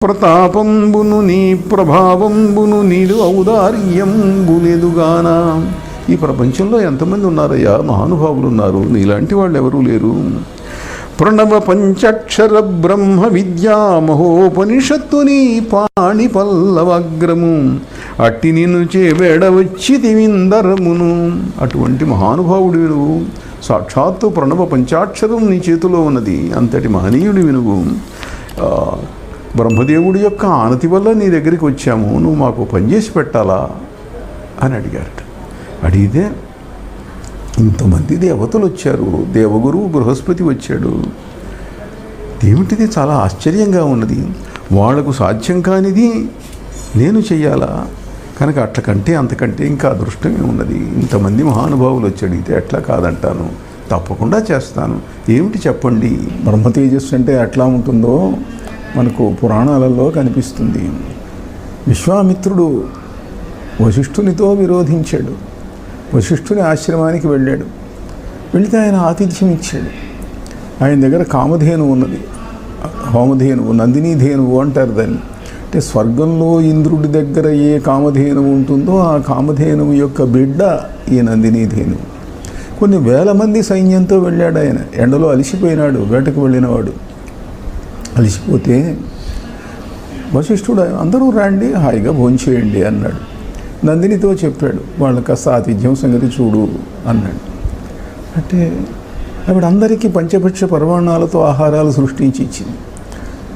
ప్రతాపంబును నీ ప్రభావంబును నీడు ఔదార్యంబులెదుగానా. ఈ ప్రపంచంలో ఎంతమంది ఉన్నారయ్యా, మహానుభావులు ఉన్నారు, నీలాంటి వాళ్ళు ఎవరూ లేరు. ప్రణవ పంచాక్షర బ్రహ్మ విద్యా మహోపనిషత్తుని పాణి పల్లవగ్రము అట్టి నిన్ను చేవేడవచ్చి తివిందరమును. అటువంటి మహానుభావుడు వినువు, సాక్షాత్తు ప్రణవ పంచాక్షరం నీ చేతిలో ఉన్నది, అంతటి మహనీయుడు వినువు. బ్రహ్మదేవుడి యొక్క ఆనతి వల్ల నీ దగ్గరికి వచ్చాము, నువ్వు మాకు పనిచేసి పెట్టాలా అని అడిగారట. అడిగితే ఇంతమంది దేవతలు వచ్చారు, దేవగురువు బృహస్పతి వచ్చాడు, ఏమిటిది చాలా ఆశ్చర్యంగా ఉన్నది, వాళ్లకు సాధ్యం కానిది నేను చెయ్యాలా, కనుక అట్లకంటే అంతకంటే ఇంకా అదృష్టమే ఉన్నది. ఇంతమంది మహానుభావులు వచ్చి అడిగితే ఎట్లా కాదంటాను, తప్పకుండా చేస్తాను, ఏమిటి చెప్పండి. బ్రహ్మ తేజస్సు అంటే ఎట్లా ఉంటుందో మనకు పురాణాలలో కనిపిస్తుంది. విశ్వామిత్రుడు వశిష్ఠునితో విరోధించాడు, వశిష్ఠుని ఆశ్రమానికి వెళ్ళాడు. వెళితే ఆయన ఆతిథ్యం ఇచ్చాడు. ఆయన దగ్గర కామధేను ఉన్నది, హోమధేనువు, నందినీధేనువు అంటారు దాన్ని. అంటే స్వర్గంలో ఇంద్రుడి దగ్గర ఏ కామధేనువు ఉంటుందో ఆ కామధేనువు యొక్క బిడ్డ ఈ నందినీధేనువు. కొన్ని వేల మంది సైన్యంతో వెళ్ళాడు ఆయన. ఎండలో అలిసిపోయినాడు, వేటకు వెళ్ళినవాడు. అలిసిపోతే వశిష్ఠుడు అందరూ రండి, హాయిగా భోంచేయండి అన్నాడు. నందినితో చెప్పాడు, వాళ్ళకి కాస్త ఆతిథ్యం సంగతి చూడు అన్నాడు. అంటే ఆవిడ అందరికీ పంచభక్ష పరమాణాలతో ఆహారాలు సృష్టించి ఇచ్చింది.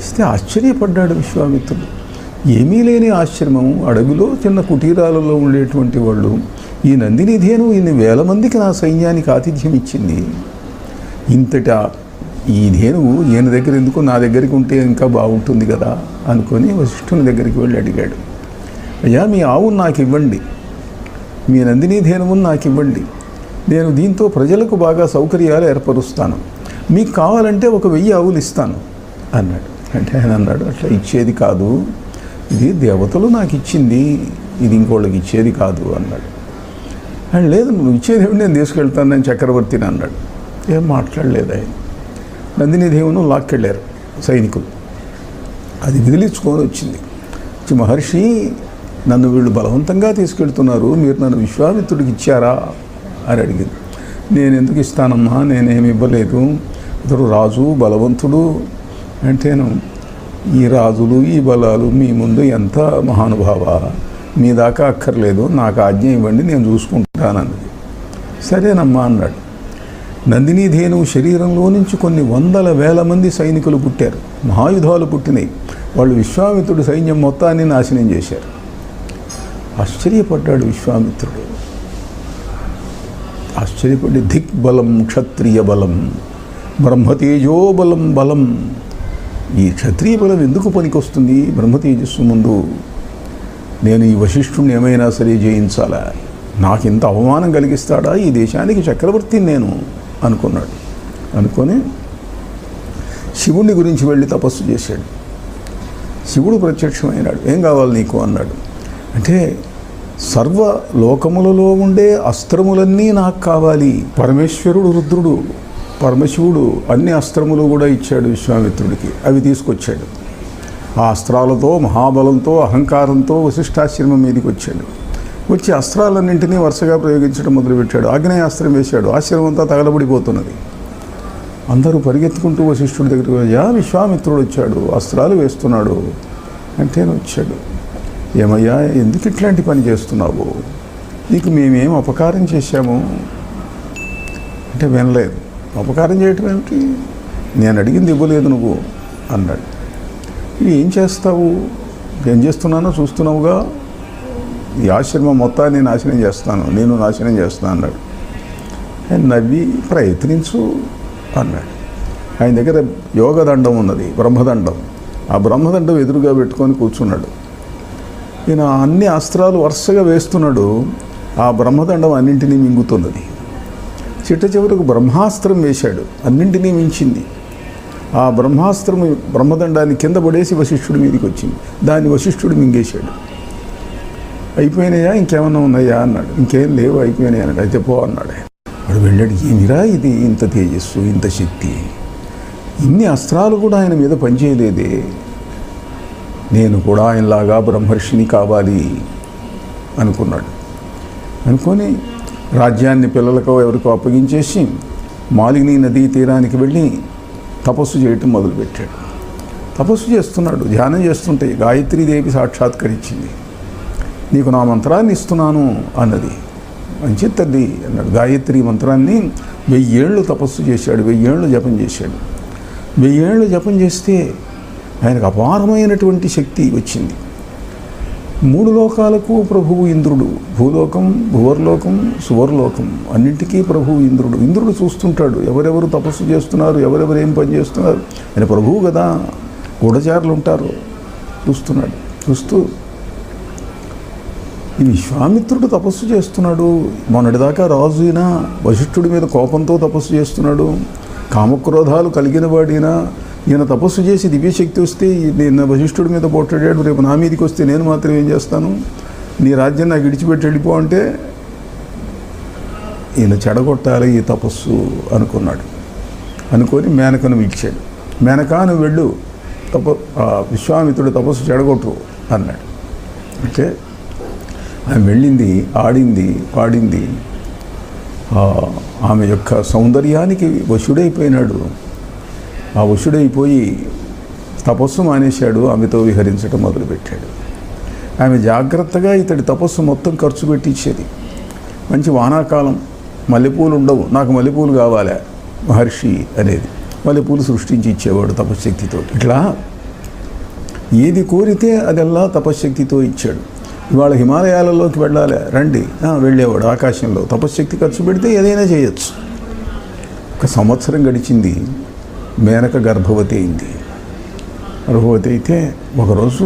ఇస్తే ఆశ్చర్యపడ్డాడు విశ్వామిత్రుడు. ఏమీ లేని ఆశ్రమం, అడవిలో చిన్న కుటీరాలలో ఉండేటువంటి వాళ్ళు, ఈ నందినిధేను ఇన్ని వేల మందికి నా సైన్యానికి ఆతిథ్యం ఇచ్చింది, ఇంతట ఈ ధేనువు ఈయన దగ్గర ఎందుకు, నా దగ్గరికి ఉంటే ఇంకా బాగుంటుంది కదా అనుకొని వశిష్ఠుని దగ్గరికి వెళ్ళి అడిగాడు. అయ్యా, మీ ఆవును నాకు ఇవ్వండి, మీ నందినీధేనువును నాకు ఇవ్వండి, నేను దీంతో ప్రజలకు బాగా సౌకర్యాలు ఏర్పరుస్తాను, మీకు కావాలంటే 1000 ఆవులు ఇస్తాను అన్నాడు. అంటే ఆయన అన్నాడు, అట్లా ఇచ్చేది కాదు, ఇది దేవతలు నాకు ఇచ్చింది, ఇది ఇంకోళ్ళకి ఇచ్చేది కాదు అన్నాడు. ఆయన లేదు, నువ్వు ఇచ్చేది ఏమిటి, నేను తీసుకెళ్తాను, నేను చక్రవర్తిని అన్నాడు. ఏం మాట్లాడలేదు ఆయన. నందినీదేవును లాక్కెళ్ళారు సైనికులు. అది విదిలించుకొని వచ్చింది. మహర్షి, నన్ను వీళ్ళు బలవంతంగా తీసుకెళ్తున్నారు, మీరు నన్ను విశ్వామిత్రుడికి ఇచ్చారా అని అడిగింది. నేను ఎందుకు ఇస్తానమ్మా, నేనేమి ఇవ్వలేదు, ఇతడు రాజు బలవంతుడు అంటేను, ఈ రాజులు ఈ బలాలు మీ ముందు ఎంత మహానుభావ, మీ దాకా అక్కర్లేదు, నాకు ఆజ్ఞ ఇవ్వండి, నేను చూసుకుంటానన్నది. సరేనమ్మా అన్నాడు. నందినీధేనువు శరీరంలో నుంచి కొన్ని వందల వేల మంది సైనికులు పుట్టారు, మహాయుధాలు పుట్టినాయి. వాళ్ళు విశ్వామిత్రుడు సైన్యం మొత్తాన్ని నాశనం చేశారు. ఆశ్చర్యపడ్డాడు విశ్వామిత్రుడు. ఆశ్చర్యపడి దిగ్బలం క్షత్రియ బలం బ్రహ్మతేజోబలం బలం, ఈ క్షత్రియ బలం ఎందుకు పనికొస్తుంది బ్రహ్మతేజస్సు ముందు, నేను ఈ వశిష్ఠుడిని ఏమైనా సరే జయించాలా, నాకు ఇంత అవమానం కలిగిస్తాడా, ఈ దేశానికి చక్రవర్తిని నేను అనుకున్నాడు. అనుకొని శివుడిని గురించి వెళ్ళి తపస్సు చేశాడు. శివుడు ప్రత్యక్షమైనాడు. ఏం కావాలి నీకు అన్నాడు. అంటే సర్వ లోకములలో ఉండే అస్త్రములన్నీ నాకు కావాలి. పరమేశ్వరుడు రుద్రుడు, పరమశివుడు అన్ని అస్త్రములు కూడా ఇచ్చాడు విశ్వామిత్రుడికి. అవి తీసుకొచ్చాడు. ఆ అస్త్రాలతో మహాబలంతో అహంకారంతో వశిష్ఠాశ్రమం మీదకి వచ్చాడు. వచ్చి అస్త్రాలన్నింటినీ వరుసగా ప్రయోగించడం మొదలుపెట్టాడు. ఆగ్నేయాస్త్రం వేశాడు. ఆశ్రమం అంతా తగలబడిపోతున్నది. అందరూ పరిగెత్తుకుంటూ వశిష్ఠుడి దగ్గరికి వెళ్ళా, విశ్వామిత్రుడు వచ్చాడు, అస్త్రాలు వేస్తున్నాడు అంటే వచ్చాడు. ఏమయ్యా, ఎందుకు ఇట్లాంటి పని చేస్తున్నావు, నీకు మేమేం అపకారం చేశాము అంటే వినలేదు. అపకారం చేయటం ఏమిటి, నేను అడిగింది ఇవ్వలేదు నువ్వు అన్నాడు. ఇది ఏం చేస్తావు, ఏం చేస్తున్నానో చూస్తున్నావుగా, ఈ ఆశ్రమం మొత్తాన్ని నాశనం చేస్తాను, నేను నాశనం చేస్తాను అన్నాడు. ఆయన నవ్వి ప్రయత్నించు అన్నాడు. ఆయన దగ్గర యోగదండం ఉన్నది, బ్రహ్మదండం. ఆ బ్రహ్మదండం ఎదురుగా పెట్టుకొని కూర్చున్నాడు. ఈయన అన్ని అస్త్రాలు వరుసగా వేస్తున్నాడు. ఆ బ్రహ్మదండం అన్నింటినీ మింగుతున్నది. చిట్ట చివరకు బ్రహ్మాస్త్రం వేశాడు, అన్నింటినీ మించింది. ఆ బ్రహ్మాస్త్రం బ్రహ్మదండాన్ని కింద పడేసి వశిష్ఠుడి మీదకి వచ్చింది. దాన్ని వశిష్ఠుడు మింగేశాడు. అయిపోయినాయా, ఇంకేమన్నా ఉన్నాయా అన్నాడు. ఇంకేం లేవు, అయిపోయినాయి అన్నాడు. అయితే పో అన్నాడు. వాడు వెళ్ళాడు. ఏమిరా ఇది, ఇంత తేజస్సు, ఇంత శక్తి, ఇన్ని అస్త్రాలు కూడా ఆయన మీద పనిచేయలేదే. నేను కూడా ఆయనలాగా బ్రహ్మర్షిని కావాలి అనుకున్నాడు. అనుకొని రాజ్యాన్ని పిల్లలకు ఎవరికో అప్పగించేసి మాలిని నదీ తీరానికి వెళ్ళి తపస్సు చేయటం మొదలుపెట్టాడు. తపస్సు చేస్తున్నాడు, ధ్యానం చేస్తుంటే గాయత్రీదేవి సాక్షాత్కరించింది. నీకు నా మంత్రాన్ని ఇస్తున్నాను అన్నది. మంచి తల్లి అన్నాడు. గాయత్రి మంత్రాన్ని 1000 ఏళ్ళు తపస్సు చేశాడు, 1000 ఏళ్ళు జపం చేశాడు. 1000 ఏళ్ళు జపం చేస్తే ఆయనకు అపారమైనటువంటి శక్తి వచ్చింది. 3 లోకాలకు ప్రభువు ఇంద్రుడు, భూలోకం, భువర్లోకం, సువర్లోకం అన్నింటికీ ప్రభువు ఇంద్రుడు. ఇంద్రుడు చూస్తుంటాడు ఎవరెవరు తపస్సు చేస్తున్నారు, ఎవరెవరు ఏం పని చేస్తున్నారు. ఆయన ప్రభువు కదా, గూఢచారులు ఉంటారు. చూస్తున్నాడు. చూస్తూ ఈ విశ్వామిత్రుడు తపస్సు చేస్తున్నాడు. మొన్నటిదాకా రాజు అయినా వశిష్ఠుడి మీద కోపంతో తపస్సు చేస్తున్నాడు. కామక్రోధాలు కలిగిన వాడినా ఈయన తపస్సు చేసి దివ్యశక్తి వస్తే నేను వశిష్ఠుడి మీద పోట్లాడాడు, రేపు నా మీదకి వస్తే నేను మాత్రం ఏం చేస్తాను, నీ రాజ్యం నాకు విడిచిపెట్టి వెళ్ళిపో అంటే ఈయన చెడగొట్టాలి ఈ తపస్సు అనుకున్నాడు. అనుకొని మేనకను పిలిచాడు. మేనకా నువ్వు వెళ్ళు, విశ్వామిత్రుడు తపస్సు చెడగొట్టు అన్నాడు. అంటే ఆమె వెళ్ళింది, ఆడింది, పాడింది. ఆమె యొక్క సౌందర్యానికి వశుడైపోయినాడు. ఆ వశుడైపోయి తపస్సు మానేశాడు, ఆమెతో విహరించడం మొదలుపెట్టాడు. ఆమె జాగ్రత్తగా ఇతడి తపస్సు మొత్తం ఖర్చు పెట్టించేది. మంచి వానాకాలం, మల్లెపూలు ఉండవు, నాకు మల్లెపూలు కావాలా మహర్షి అనేది. మల్లెపూలు సృష్టించి ఇచ్చేవాడు తపశ్శక్తితో. ఇట్లా ఏది కోరితే అదల్లా తపశ్శక్తితో ఇచ్చాడు. ఇవాళ హిమాలయాలలోకి వెళ్ళాలి, రండి, వెళ్ళేవాడు. ఆకాశంలో తపశ్శక్తి ఖర్చు పెడితే ఏదైనా చేయొచ్చు. 1 సంవత్సరం గడిచింది. మేనక గర్భవతి అయింది. గర్భవతి అయితే ఒకరోజు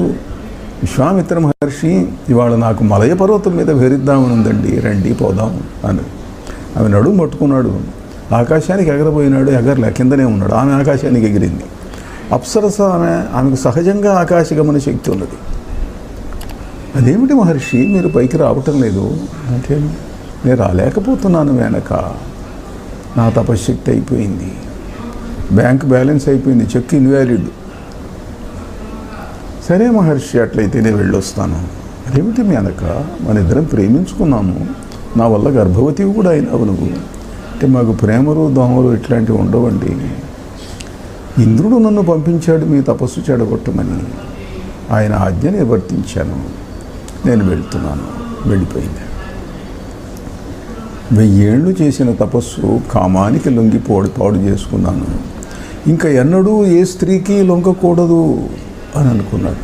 విశ్వామిత్ర మహర్షి, ఇవాళ నాకు మలయ పర్వతం మీద విహరిద్దామని ఉందండి, రండి పోదాం అని. ఆమె నడుము పట్టుకున్నాడు, ఆకాశానికి ఎగరబోయినాడు. ఎగరలే, కిందనే ఉన్నాడు. ఆమె ఆకాశానికి ఎగిరింది. అప్సరస ఆమెకు సహజంగా ఆకాశగమన శక్తి ఉన్నది. అదేమిటి మహర్షి మీరు పైకి రావటం లేదు అంటే, నేను రాలేకపోతున్నాను మేనక, నా తపశ్శక్తి అయిపోయింది, బ్యాంక్ బ్యాలెన్స్ అయిపోయింది, చెక్ ఇన్వాలిడ్. సరే మహర్షి, అట్లయితే నేను వెళ్ళొస్తాను. అదేమిటి మేనక, మన ఇద్దరం ప్రేమించుకున్నాము, నా వల్ల గర్భవతి కూడా అయినావు నువ్వు అంటే, మాకు ప్రేమలు దోమలు ఇట్లాంటివి ఉండవండి. ఇంద్రుడు నన్ను పంపించాడు మీ తపస్సు చెడగొట్టమని, ఆయన ఆజ్ఞ నిర్వర్తించాను, నేను వెళ్తున్నాను. వెళ్ళిపోయింది. 1000 ఏళ్ళు చేసిన తపస్సు కామానికి లొంగి పాడు చేసుకున్నాను, ఇంకా ఎన్నడూ ఏ స్త్రీకి లొంగకూడదు అని అనుకున్నాడు.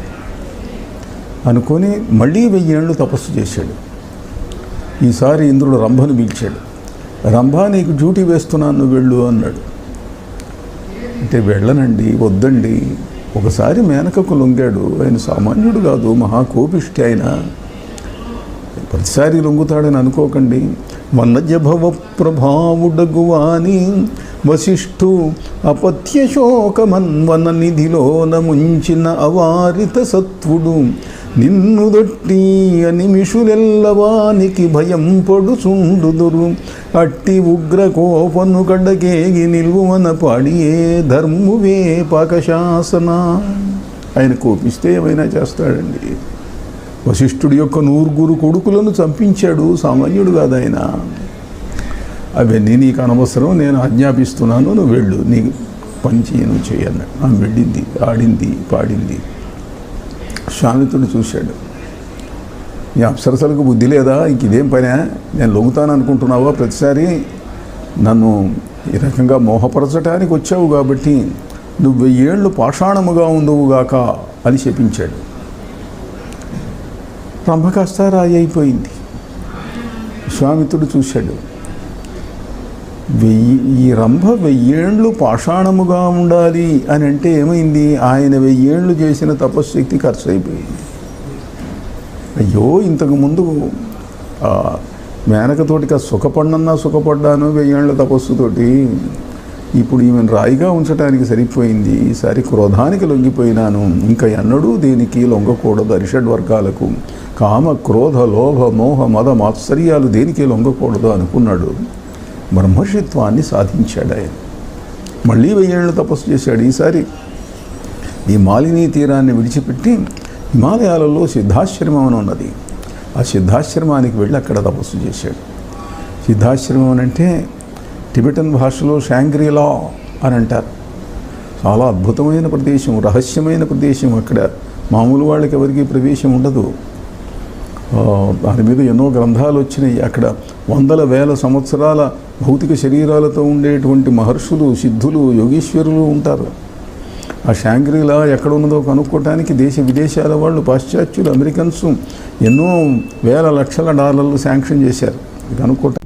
అనుకొని మళ్ళీ 1000 ఏళ్ళు తపస్సు చేశాడు. ఈసారి ఇంద్రుడు రంభను పిలిచాడు. రంభ, నీకు డ్యూటీ వేస్తున్నాను, నువ్వు వెళ్ళు అన్నాడు. అంటే వెళ్ళనండి, వద్దండి. ఒకసారి మేనకకు లొంగాడు. ఆయన సామాన్యుడు కాదు, మహాకోపిష్టి. ఆయన ప్రతిసారి లొంగుతాడని అనుకోకండి. వనజభవ ప్రభావుడగువాని వశిష్ఠు అపత్యశోకమన్వన నిధిలోన ముంచిన అవారిత సత్వుడు నిన్ను దొట్టి అనిమిషులెల్లవానికి భయం పడుచుండుదురు అట్టి ఉగ్ర కోపను కడకేగి నిల్వన పాడియే ధర్మువే పాకశాసన. ఆయన కోపిస్తే ఏమైనా చేస్తాడండి. వశిష్ఠుడి యొక్క 100 కొడుకులను చంపించాడు, సామాన్యుడు కాదు ఆయన. అవన్నీ నీకు అనవసరం, నేను ఆజ్ఞాపిస్తున్నాను, నువ్వు వెళ్ళు, నీ పని చేయను చేయన్నాడు. ఆమె వెళ్ళింది, ఆడింది, పాడింది. విశ్వామిత్రుడు చూశాడు. ఈ అప్సరసలకు బుద్ధి లేదా, ఇంక ఇదేం పనే, నేను లొంగుతాను అనుకుంటున్నావా, ప్రతిసారి నన్ను ఈ రకంగా మోహపరచటానికి వచ్చావు కాబట్టి నువ్వు 1000 ఏళ్ళు పాషాణముగా ఉండవుగాక అని శపించాడు. రంభ కాస్త రాయి అయిపోయింది. విశ్వామిత్రుడు చూశాడు, ఈ రంభ 1000 ఏళ్ళు పాషాణముగా ఉండాలి అని అంటే ఏమైంది, ఆయన 1000 ఏళ్ళు చేసిన తపశ్శక్తి ఖర్చు అయిపోయింది. అయ్యో, ఇంతకుముందు మేనకతోటిగా సుఖపడినన్నా సుఖపడ్డాను 1000 ఏళ్ళ తపస్సుతోటి, ఇప్పుడు ఈమెను రాయిగా ఉంచడానికి సరిపోయింది. ఈసారి క్రోధానికి లొంగిపోయినాను, ఇంకా ఎన్నడూ దేనికి లొంగకూడదు. అరిషడ్ వర్గాలకు కామ క్రోధ లోభ మోహ మద మాత్సర్యాలు దేనికి లొంగకూడదు అనుకున్నాడు. బ్రహ్మర్షిత్వాన్ని సాధించాడు ఆయన. మళ్ళీ 1000 ఏళ్ళు తపస్సు చేశాడు. ఈసారి ఈ మాలినీ తీరాన్ని విడిచిపెట్టి హిమాలయాలలో సిద్ధాశ్రమం అని ఉన్నది. ఆ సిద్ధాశ్రమానికి వెళ్ళి అక్కడ తపస్సు చేశాడు. సిద్ధాశ్రమం అని అంటే టిబెటన్ భాషలో షాంగ్రీలా అని అంటారు. చాలా అద్భుతమైన ప్రదేశం, రహస్యమైన ప్రదేశం. అక్కడ మామూలు వాళ్ళకి ఎవరికి ప్రవేశం ఉండదు. దాని మీద ఎన్నో గ్రంథాలు వచ్చినాయి. అక్కడ వందల వేల సంవత్సరాల భౌతిక శరీరాలతో ఉండేటువంటి మహర్షులు, సిద్ధులు, యోగీశ్వరులు ఉంటారు. ఆ షాంగ్రీలా ఎక్కడ ఉన్నదో కనుక్కోవటానికి దేశ విదేశాల వాళ్ళు, పాశ్చాత్యులు, అమెరికన్స్ ఎన్నో వేల లక్షల డాలర్లు శాంక్షన్ చేశారు. కనుక్కోవటానికి